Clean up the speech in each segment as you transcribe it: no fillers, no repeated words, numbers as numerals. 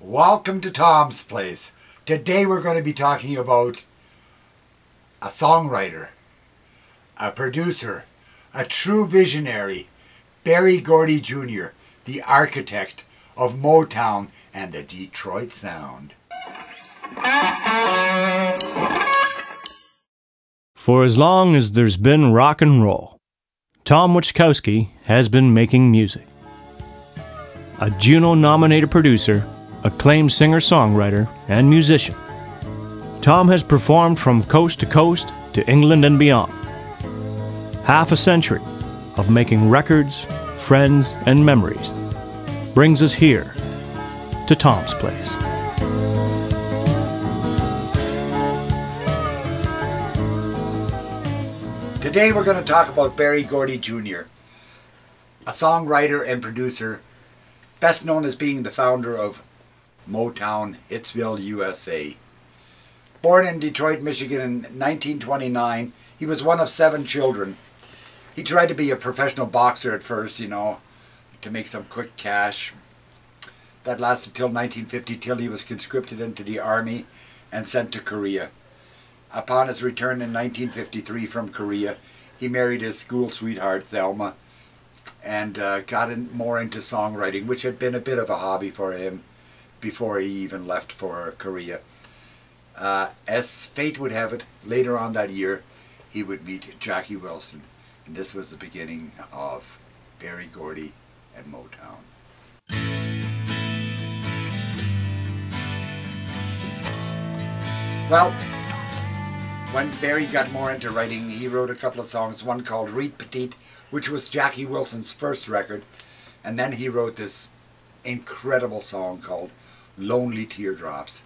Welcome to Tom's Place. Today we're going to be talking about a songwriter, a producer, a true visionary, Berry Gordy Jr., the architect of Motown and the Detroit sound. For as long as there's been rock and roll, Tom Wachkowski has been making music. A Juno-nominated producer, acclaimed singer-songwriter, and musician, Tom has performed from coast to coast to England and beyond. Half a century of making records, friends, and memories brings us here to Tom's Place. Today we're going to talk about Berry Gordy Jr., a songwriter and producer, best known as being the founder of Motown, Hitsville, USA. Born in Detroit, Michigan in 1929, he was one of 7 children. He tried to be a professional boxer at first, to make some quick cash. That lasted till 1950, till he was conscripted into the army and sent to Korea. Upon his return in 1953 from Korea, he married his school sweetheart, Thelma, and got more into songwriting, which had been a bit of a hobby for him before he even left for Korea. As fate would have it, later on that year, he would meet Jackie Wilson, and this was the beginning of Berry Gordy and Motown. Well, when Berry got more into writing, he wrote a couple of songs, one called Reet Petite, which was Jackie Wilson's first record, and then he wrote this incredible song called Lonely Teardrops,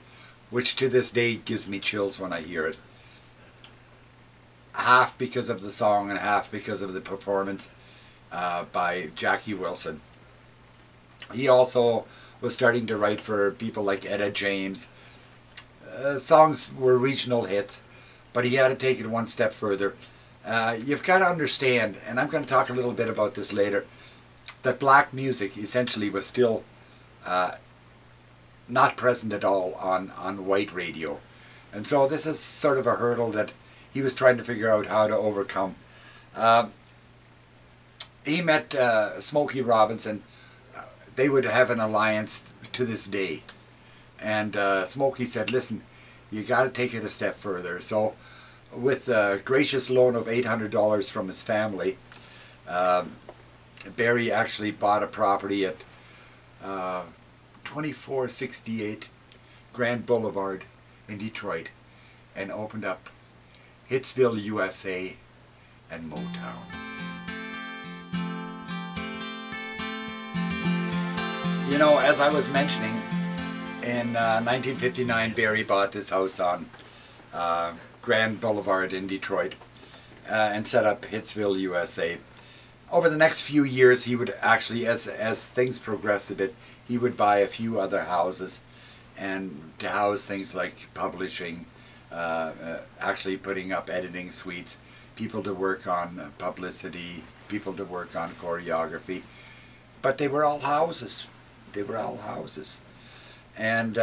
which to this day gives me chills when I hear it. Half because of the song and half because of the performance by Jackie Wilson. He also was starting to write for people like Etta James. Songs were regional hits, but he had to take it one step further. You've got to understand, and I'm going to talk a little bit about this later, that black music essentially was still not present at all on white radio. And so this is sort of a hurdle that he was trying to figure out how to overcome. He met Smokey Robinson. They would have an alliance to this day. And Smokey said, listen, you got to take it a step further. So with a gracious loan of $800 from his family, Berry actually bought a property at 2468 Grand Boulevard in Detroit and opened up Hitsville, USA and Motown. As I was mentioning, in 1959 Berry bought this house on Grand Boulevard in Detroit and set up Hitsville, USA. Over the next few years, he would actually, as things progressed a bit, he would buy a few other houses and to house things like publishing, actually putting up editing suites, people to work on publicity, people to work on choreography. But they were all houses. They were all houses. And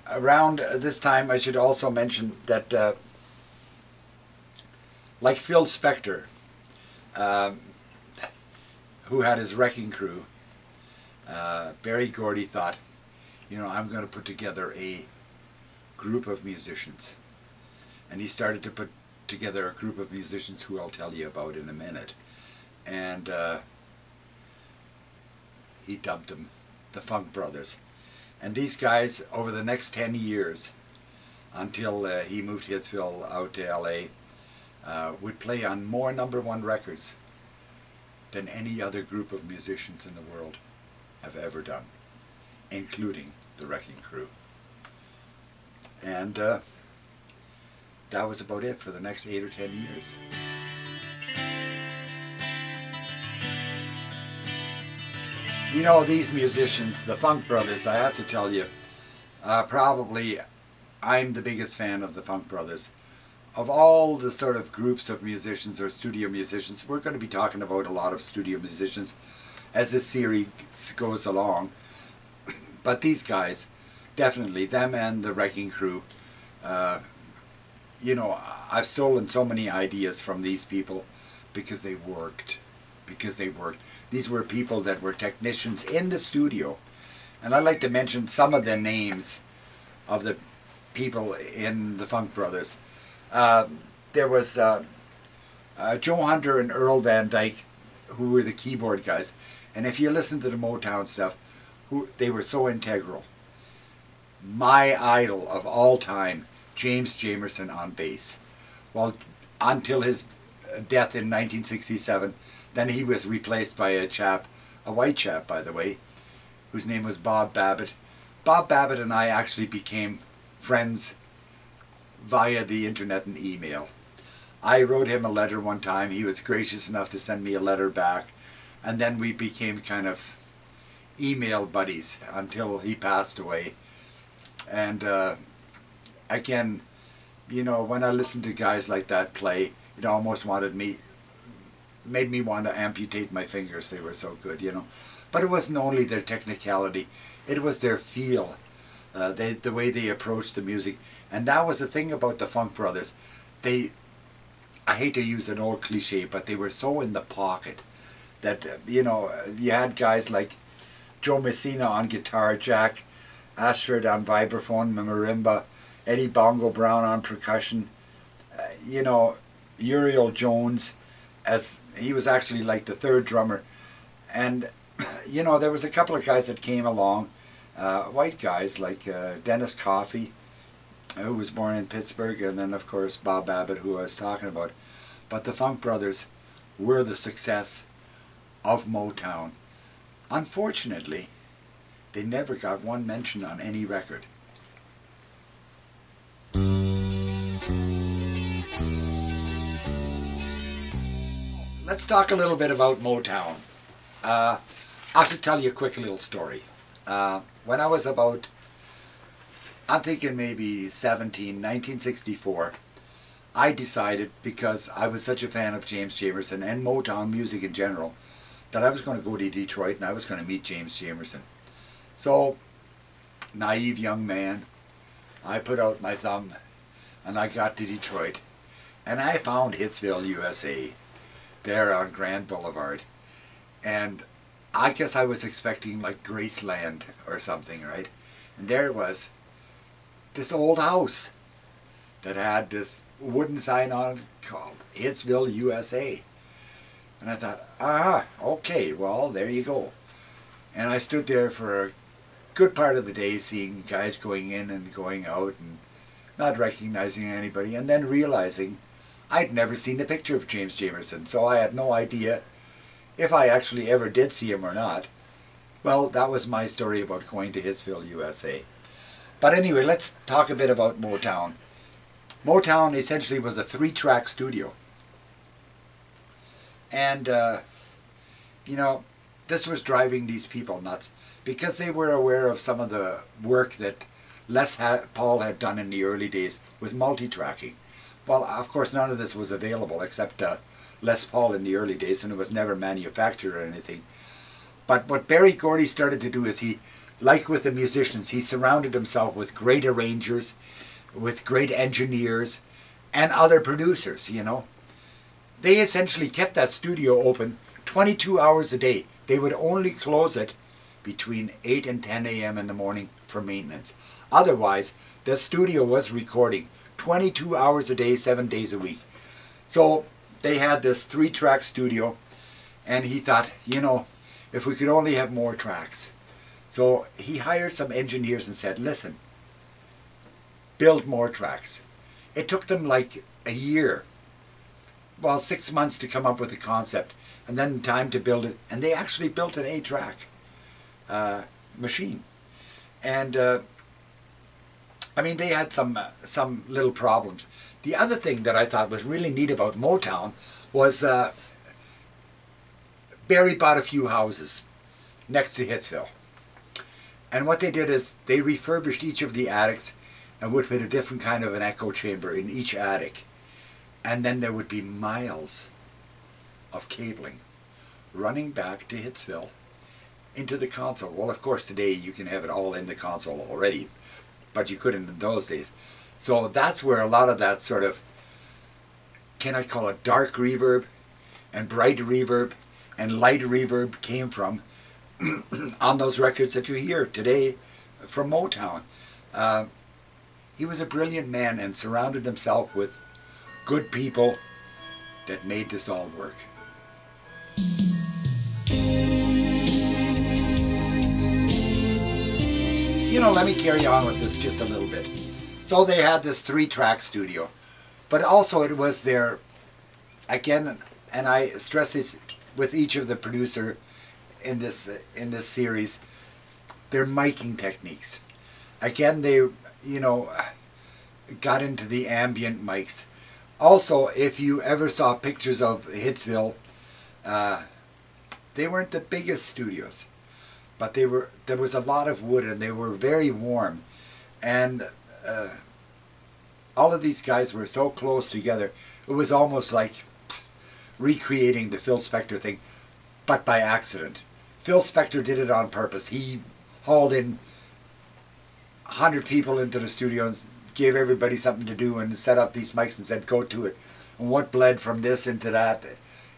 around this time, I should also mention that like Phil Spector, who had his Wrecking Crew, Berry Gordy thought, I'm going to put together a group of musicians. And he started to put together a group of musicians who I'll tell you about in a minute. And he dubbed them the Funk Brothers. And these guys, over the next 10 years, until he moved Hitsville out to LA, would play on more #1 records than any other group of musicians in the world have ever done, including the Wrecking Crew. And that was about it for the next 8 or 10 years. These musicians, the Funk Brothers, I have to tell you, probably I'm the biggest fan of the Funk Brothers. Of all the sort of groups of musicians or studio musicians, we're going to be talking about a lot of studio musicians as this series goes along. But these guys, definitely, them and the Wrecking Crew, you know, I've stolen so many ideas from these people because they worked. Because they worked. These were people that were technicians in the studio. And I'd like to mention some of the names of the people in the Funk Brothers. There was Joe Hunter and Earl Van Dyke, who were the keyboard guys. And if you listen to the Motown stuff, they were so integral. My idol of all time, James Jamerson on bass. Well, until his death in 1967, then he was replaced by a white chap, by the way, whose name was Bob Babbitt. Bob Babbitt and I actually became friends via the internet and email. I wrote him a letter one time. He was gracious enough to send me a letter back. And then we became kind of email buddies until he passed away. And again, you know, when I listened to guys like that play, it almost made me want to amputate my fingers. They were so good, you know. But it wasn't only their technicality, it was their feel, the way they approached the music. And that was the thing about the Funk Brothers. I hate to use an old cliche, but they were so in the pocket that, you know, you had guys like Joe Messina on guitar, Jack Ashford on vibraphone, marimba, Eddie Bongo Brown on percussion, you know, Uriel Jones, as he was actually like the third drummer. And, you know, there was a couple of guys that came along, white guys like Dennis Coffey, who was born in Pittsburgh, and then of course Bob Babbitt, who I was talking about. But the Funk Brothers were the success of Motown. Unfortunately, they never got one mention on any record. Let's talk a little bit about Motown. I have to tell you a quick little story. When I was about, I'm thinking maybe 1964, I decided, because I was such a fan of James Jamerson and Motown music in general, that I was going to go to Detroit and I was going to meet James Jamerson. So, naive young man, I put out my thumb and I got to Detroit and I found Hitsville, USA, there on Grand Boulevard. And I guess I was expecting like Graceland or something, right? And there it was, this old house that had this wooden sign on it called Hitsville, USA. And I thought, okay, well, there you go. And I stood there for a good part of the day seeing guys going in and going out and not recognizing anybody, and then realizing I'd never seen a picture of James Jamerson, so I had no idea if I actually ever did see him or not. Well, that was my story about going to Hitsville, USA. But anyway, let's talk a bit about Motown. Motown essentially was a 3-track studio. And, you know, this was driving these people nuts because they were aware of some of the work that Les Paul had done in the early days with multi-tracking. Well, of course, none of this was available except Les Paul in the early days, and it was never manufactured or anything. But what Berry Gordy started to do is he, like with the musicians, he surrounded himself with great arrangers, with great engineers, and other producers, you know. They essentially kept that studio open 22 hours a day. They would only close it between 8 and 10 a.m. in the morning for maintenance. Otherwise, the studio was recording 22 hours a day, 7 days a week. So they had this 3-track studio, and he thought, you know, if we could only have more tracks. So he hired some engineers and said, listen, build more tracks. It took them like a year, well, 6 months to come up with the concept, and then time to build it. And they actually built an 8-track machine. And I mean, they had some little problems. The other thing that I thought was really neat about Motown was Berry bought a few houses next to Hitsville. And what they did is they refurbished each of the attics and would put a different kind of an echo chamber in each attic. And then there would be miles of cabling running back to Hitsville into the console. Well, of course, today you can have it all in the console already, but you couldn't in those days. So that's where a lot of that sort of, can I call it dark reverb and bright reverb and light reverb came from on those records that you hear today from Motown. He was a brilliant man and surrounded himself with good people that made this all work. You know, let me carry on with this just a little bit. So they had this 3-track studio, but also it was their, again, and I stress this with each of the producer in this series, their miking techniques. Again, they, you know, got into the ambient mics. Also, if you ever saw pictures of Hitsville, they weren't the biggest studios, but they were. There was a lot of wood, and they were very warm, and all of these guys were so close together. It was almost like recreating the Phil Spector thing, but by accident. Phil Spector did it on purpose. He hauled in 100 people into the studio and gave everybody something to do and set up these mics and said, go to it. And what bled from this into that,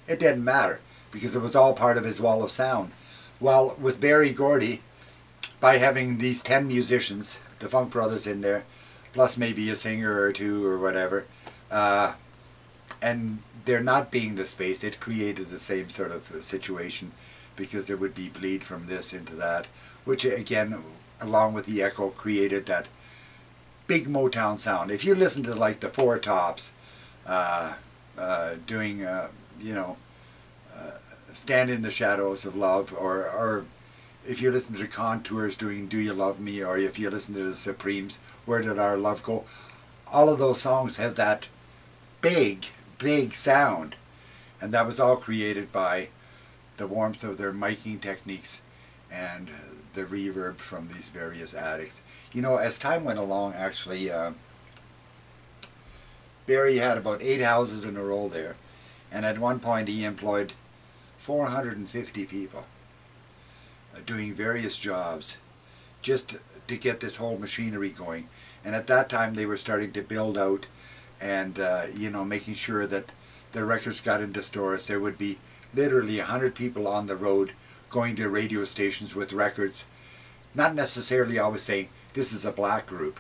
it didn't matter, because it was all part of his wall of sound. Well, with Berry Gordy, by having these 10 musicians, the Funk Brothers in there, plus maybe a singer or two or whatever, and there not being the space, it created the same sort of situation, because there would be bleed from this into that, which again, along with the echo, created that big Motown sound. If you listen to like the Four Tops doing, you know, Stand in the Shadows of Love, or if you listen to the Contours doing Do You Love Me, or if you listen to the Supremes, Where Did Our Love Go, all of those songs have that big, big sound. And that was all created by the warmth of their miking techniques and the reverb from these various attics. You know, as time went along, actually, Berry had about 8 houses in a row there. And at one point he employed 450 people doing various jobs just to get this whole machinery going. And at that time they were starting to build out and, you know, making sure that the records got into stores. There would be literally 100 people on the road going to radio stations with records, not necessarily always saying, this is a black group,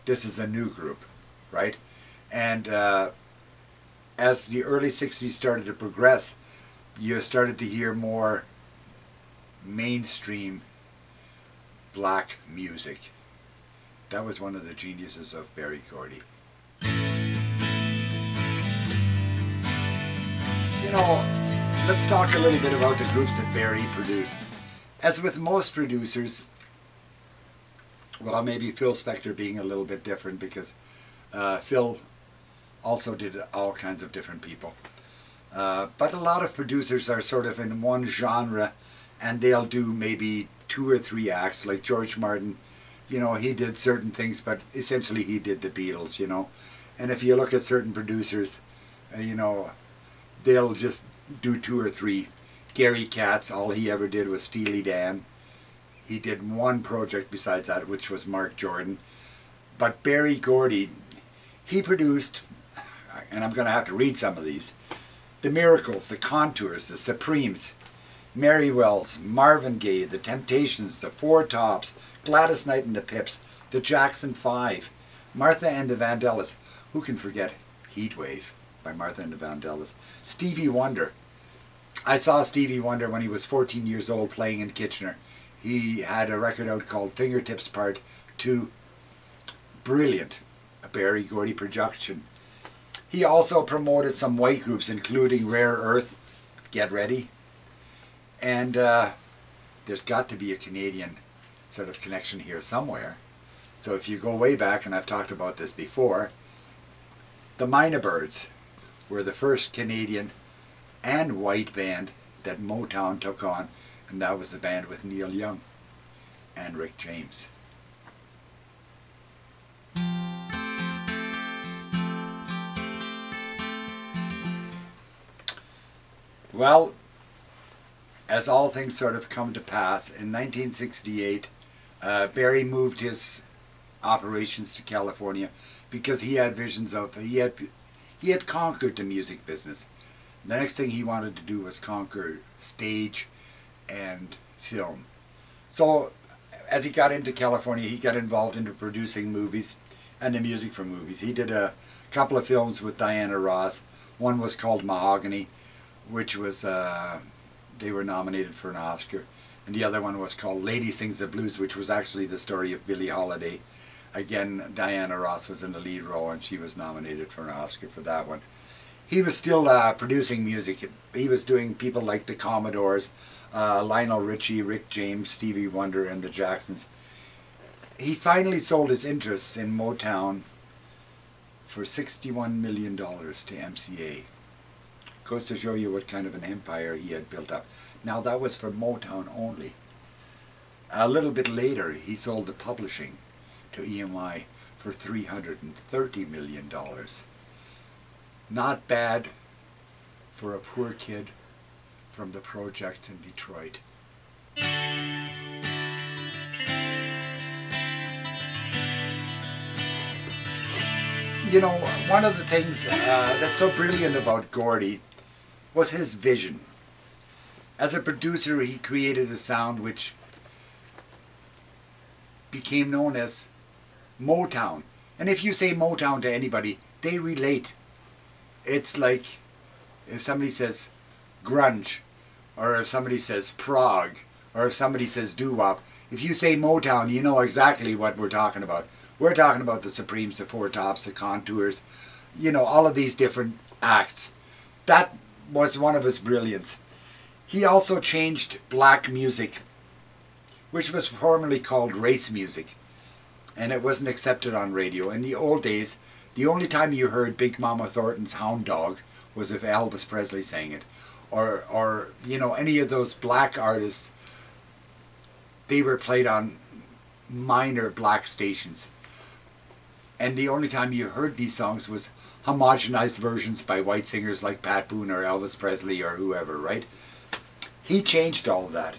this is a new group, right? And as the early 60s started to progress, you started to hear more mainstream black music. That was one of the geniuses of Berry Gordy. You know, let's talk a little bit about the groups that Berry produced. As with most producers, well, maybe Phil Spector being a little bit different, because Phil also did all kinds of different people. But a lot of producers are sort of in one genre, and they'll do maybe 2 or 3 acts. Like George Martin, you know, he did certain things, but essentially he did the Beatles, you know. And if you look at certain producers, you know, they'll just do 2 or 3. Gary Katz, all he ever did was Steely Dan. He did one project besides that, which was Mark Jordan. But Berry Gordy, he produced, and I'm going to have to read some of these, the Miracles, the Contours, the Supremes, Mary Wells, Marvin Gaye, the Temptations, the Four Tops, Gladys Knight and the Pips, the Jackson 5, Martha and the Vandellas. Who can forget Heatwave by Martha and the Vandellas? Stevie Wonder. I saw Stevie Wonder when he was 14 years old playing in Kitchener. He had a record out called Fingertips Part 2. Brilliant. A Berry Gordy production. He also promoted some white groups, including Rare Earth, Get Ready, and there's got to be a Canadian sort of connection here somewhere. So if you go way back, and I've talked about this before, the Mynah Birds were the first Canadian and white band that Motown took on, and that was the band with Neil Young and Rick James. Well, as all things sort of come to pass, in 1968, Berry moved his operations to California because he had visions of, he had conquered the music business. The next thing he wanted to do was conquer stage and film. So as he got into California, he got involved into producing movies and the music for movies. He did a couple of films with Diana Ross. One was called Mahogany, which was, they were nominated for an Oscar. And the other one was called Lady Sings the Blues, which was actually the story of Billie Holiday. Again, Diana Ross was in the lead role and she was nominated for an Oscar for that one. He was still producing music. He was doing people like the Commodores, Lionel Richie, Rick James, Stevie Wonder, and the Jacksons. He finally sold his interests in Motown for $61 million to MCA. Goes to show you what kind of an empire he had built up. Now that was for Motown only. A little bit later, he sold the publishing to EMI for $330 million. Not bad for a poor kid from the projects in Detroit. You know, one of the things that's so brilliant about Gordie was his vision. As a producer, he created a sound which became known as Motown. And if you say Motown to anybody, they relate. It's like if somebody says grunge, or if somebody says prog, or if somebody says doo-wop, if you say Motown, you know exactly what we're talking about. We're talking about the Supremes, the Four Tops, the Contours, you know, all of these different acts. That was one of his brilliance. He also changed black music, which was formerly called race music, and it wasn't accepted on radio. In the old days, the only time you heard Big Mama Thornton's Hound Dog was if Elvis Presley sang it, or you know, any of those black artists. They were played on minor black stations, and the only time you heard these songs was homogenized versions by white singers like Pat Boone or Elvis Presley or whoever, right? He changed all of that.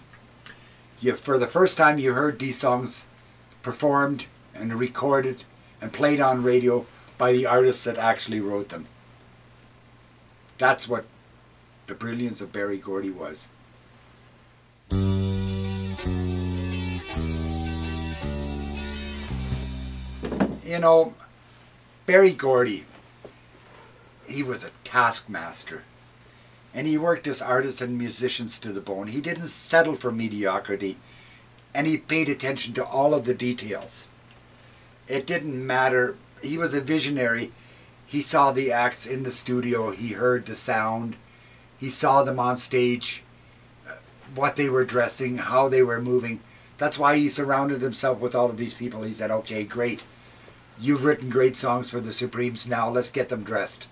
For the first time you heard these songs performed and recorded and played on radio by the artists that actually wrote them. That's what the brilliance of Berry Gordy was. You know, Berry Gordy, he was a taskmaster. And he worked his artists and musicians to the bone. He didn't settle for mediocrity. And he paid attention to all of the details. It didn't matter. He was a visionary. He saw the acts in the studio. He heard the sound. He saw them on stage, what they were dressing, how they were moving. That's why he surrounded himself with all of these people. He said, okay, great. You've written great songs for the Supremes. Now let's get them dressed.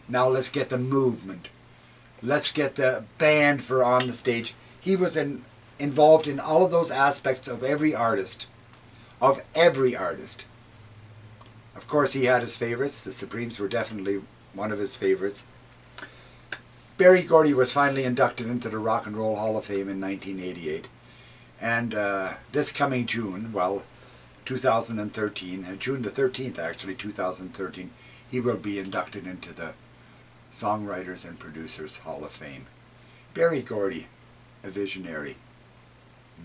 Now let's get the movement. Let's get the band for on the stage. He was involved in all of those aspects of every artist. Of every artist. Of course, he had his favorites. The Supremes were definitely one of his favorites. Berry Gordy was finally inducted into the Rock and Roll Hall of Fame in 1988. And this coming June, well, 2013, June the 13th actually, 2013, he will be inducted into the Songwriters and Producers Hall of Fame. Berry Gordy, a visionary.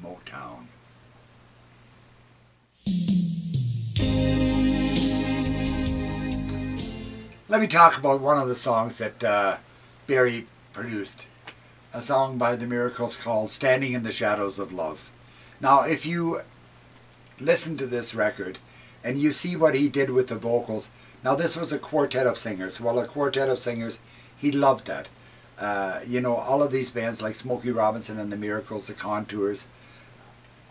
Motown. Let me talk about one of the songs that Berry produced. A song by the Miracles called Standing in the Shadows of Love. Now, if you listen to this record and you see what he did with the vocals. Now, this was a quartet of singers. Well, a quartet of singers, he loved that. You know, all of these bands like Smokey Robinson and the Miracles, the Contours,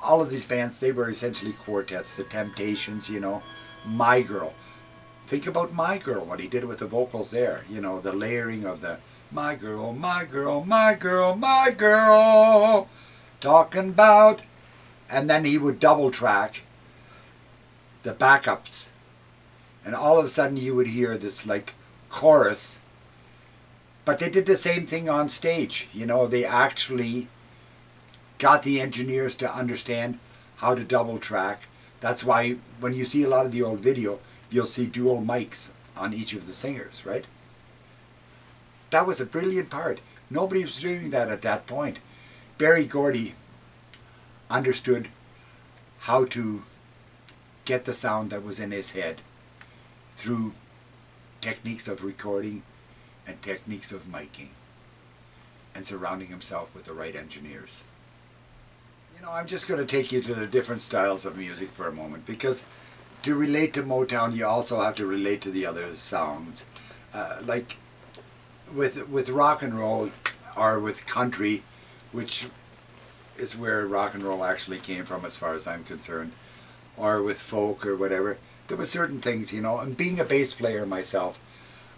all of these bands, they were essentially quartets. The Temptations, you know, My Girl. Think about My Girl, what he did with the vocals there. You know, the layering of the My Girl, My Girl, My Girl, My Girl, talking about. And then he would double track the backups. And all of a sudden you would hear this like chorus. But they did the same thing on stage. You know, they actually got the engineers to understand how to double track. That's why when you see a lot of the old video, you'll see dual mics on each of the singers, right? That was a brilliant part. Nobody was doing that at that point. Berry Gordy understood how to get the sound that was in his head through techniques of recording and techniques of miking and surrounding himself with the right engineers. You know, I'm just going to take you to the different styles of music for a moment, because to relate to Motown you also have to relate to the other sounds. Like with rock and roll, or with country, which is where rock and roll actually came from as far as I'm concerned, or with folk or whatever, there were certain things, you know. And being a bass player myself,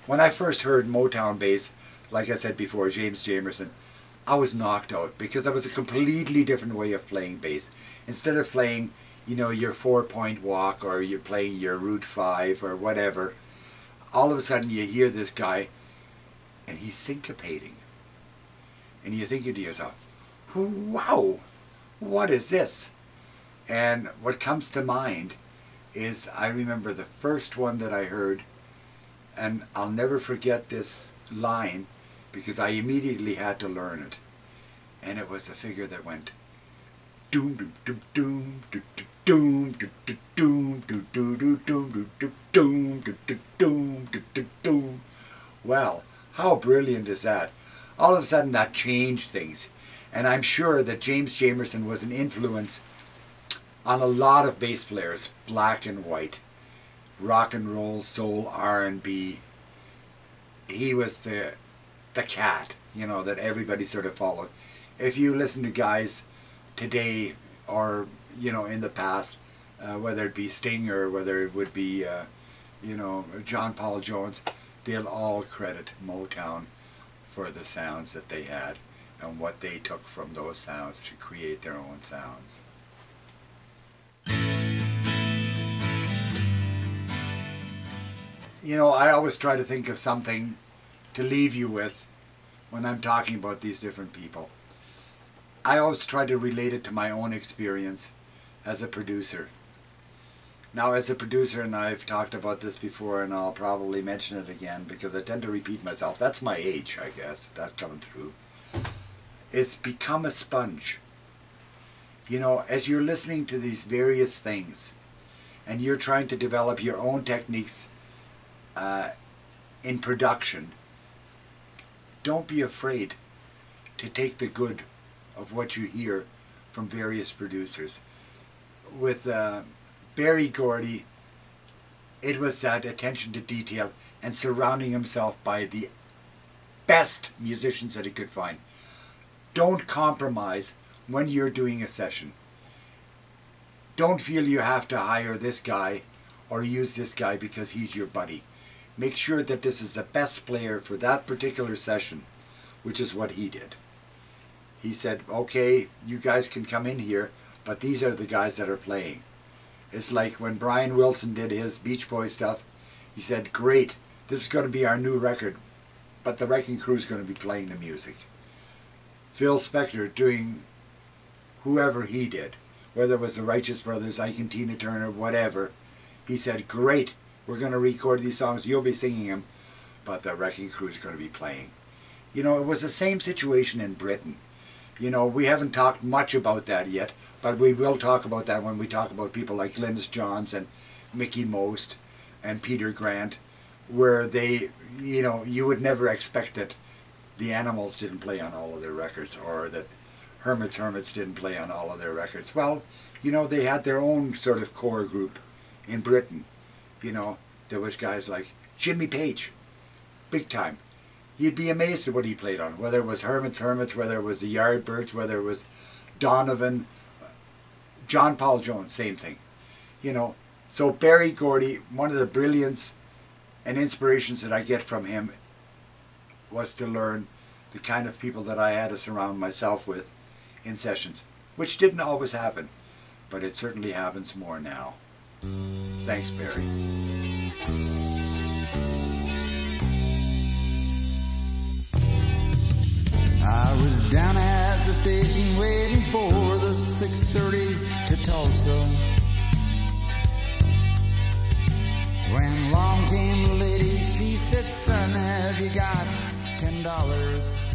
when I first heard Motown bass, like I said before, James Jamerson, I was knocked out, because it was a completely different way of playing bass. Instead of playing, you know, your 4-point walk, or you're playing your Route 5 or whatever, all of a sudden you hear this guy and he's syncopating. And you're thinking to yourself, wow, what is this? And what comes to mind is, I remember the first one that I heard, and I'll never forget this line, because I immediately had to learn it. And it was a figure that went doom doom doom doom doom doom doom doom doom doom doom doom doom doom doom. Well, how brilliant is that? All of a sudden that changed things. And I'm sure that James Jamerson was an influence on a lot of bass players, black and white, rock and roll, soul, R&B. He was the cat, you know, that everybody sort of followed. If you listen to guys today, or, you know, in the past, whether it be Sting or whether it would be, you know, John Paul Jones, they'll all credit Motown for the sounds that they had and what they took from those sounds to create their own sounds. You know, I always try to think of something to leave you with when I'm talking about these different people. I always try to relate it to my own experience as a producer. Now, as a producer, and I've talked about this before, and I'll probably mention it again because I tend to repeat myself. That's my age, I guess. That's coming through. Is become a sponge. You know, as you're listening to these various things, and you're trying to develop your own techniques in production, don't be afraid to take the good of what you hear from various producers. With Berry Gordy, it was that attention to detail and surrounding himself by the best musicians that he could find. Don't compromise when you're doing a session. Don't feel you have to hire this guy or use this guy because he's your buddy. Make sure that this is the best player for that particular session, which is what he did. He said, okay, you guys can come in here, but these are the guys that are playing. It's like when Brian Wilson did his Beach Boy stuff, he said, great, this is going to be our new record, but the Wrecking Crew is going to be playing the music. Phil Spector doing whoever he did, whether it was the Righteous Brothers, Ike and Tina Turner, whatever, he said, great, we're going to record these songs, you'll be singing them, but the Wrecking Crew is going to be playing. You know, it was the same situation in Britain. You know, we haven't talked much about that yet, but we will talk about that when we talk about people like Glynis Johns and Mickey Most and Peter Grant, where they, you know, you would never expect that the Animals didn't play on all of their records, or that Hermits didn't play on all of their records. Well, you know, they had their own sort of core group in Britain. You know, there was guys like Jimmy Page, big time. You'd be amazed at what he played on, whether it was Hermits, whether it was the Yardbirds, whether it was Donovan, John Paul Jones, same thing. You know, so Berry Gordy, one of the brilliance and inspirations that I get from him was to learn the kind of people that I had to surround myself with in sessions, which didn't always happen, but it certainly happens more now. Thanks, Berry. I was down at the station waiting before the 6:30 to Tulsa. When along came the lady, she said, son, have you got $10?